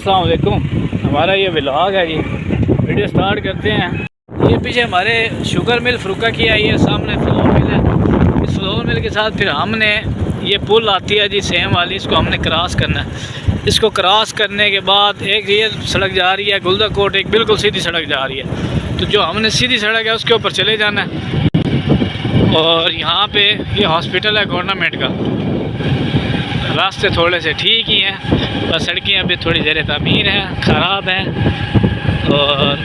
अस्सलाम वालेकुम। हमारा ये व्लॉग है जी, वीडियो स्टार्ट करते हैं। ये पीछे हमारे शुगर मिल फरुक्का की आई है, सामने फ्लोर मिल है। इस फ्लोर मिल के साथ फिर हमने ये पुल आती है जी सेम वाली, इसको हमने क्रॉस करना है। इसको क्रॉस करने के बाद एक ये सड़क जा रही है गुलदा कोट, एक बिल्कुल सीधी सड़क जा रही है। तो जो हमने सीधी सड़क है उसके ऊपर चले जाना है। और यहाँ पे ये हॉस्पिटल है गवर्नमेंट का। रास्ते थोड़े से ठीक ही हैं, बस सड़कें अभी थोड़ी ज़ेर तामीर हैं, ख़राब हैं। और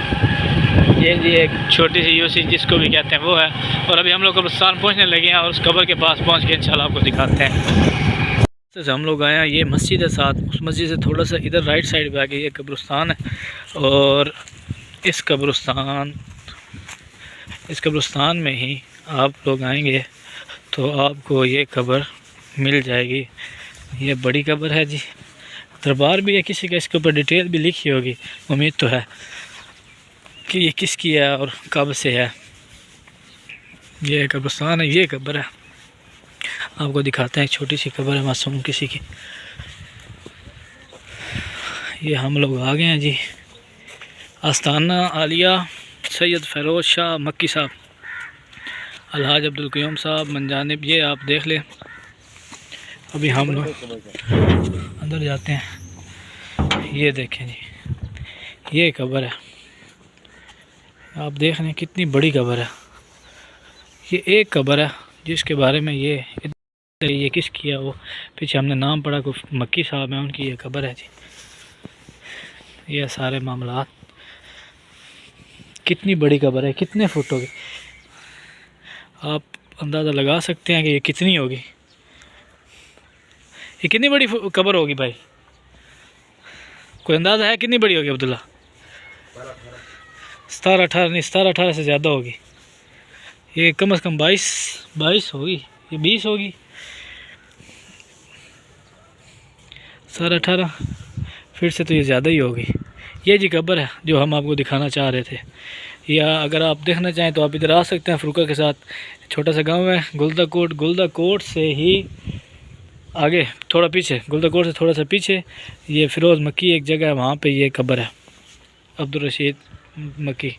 ये एक छोटी सी यूसी जिसको भी कहते हैं वो है। और अभी हम लोग कब्रिस्तान पहुंचने लगे हैं और उस कब्र के पास पहुंच के इंशाल्लाह आपको दिखाते हैं। तो हम लोग आए हैं, ये मस्जिद है साथ, उस मस्जिद से थोड़ा सा इधर राइट साइड पे आके ये कब्रिस्तान है। और इस कब्रिस्तान में ही आप लोग आएंगे तो आपको ये कब्र मिल जाएगी। ये बड़ी कब्र है जी, दरबार भी है किसी का, इसके ऊपर डिटेल भी लिखी होगी। उम्मीद तो है कि ये किसकी है और कब से है। ये कब्रिस्तान है, ये कब्र है। आपको दिखाते हैं, एक छोटी सी कब्र है मासूम किसी की। ये हम लोग आ गए हैं जी, आस्ताना आलिया सैयद फ़िरोज़ शाह मक्की साहब, अलहाज अब्दुल क़य्यूम साहब मनजानिब। ये आप देख लें। अभी हम लोग अंदर जाते हैं। ये देखें जी, ये कब्र है, आप देख रहे हैं कितनी बड़ी कब्र है। ये एक कब्र है जिसके बारे में ये किसकी है, वो पीछे हमने नाम पढ़ा को मक्की साहब है, उनकी ये कब्र है जी। ये सारे मामलात, कितनी बड़ी कब्र है, कितने फुट होगी आप अंदाज़ा लगा सकते हैं कि ये कितनी होगी। ये कितनी बड़ी कब्र होगी भाई, कोई अंदाज़ा है कितनी बड़ी होगी अब्दुल्ला? 17-18 नहीं, 17-18 से ज़्यादा होगी। ये कम से कम 22 होगी, ये 20 होगी। 17-18 फिर से तो ये ज़्यादा ही होगी। ये जी कब्र है जो हम आपको दिखाना चाह रहे थे। या अगर आप देखना चाहें तो आप इधर आ सकते हैं फरुक्का के साथ। छोटा सा गांव है गुलदा कोट से ही आगे थोड़ा पीछे, गुलदा कोट से थोड़ा सा पीछे ये फ़िरोज़ मक्की एक जगह है, वहाँ पे ये कब्र है, अब्दुल रशीद मक्की।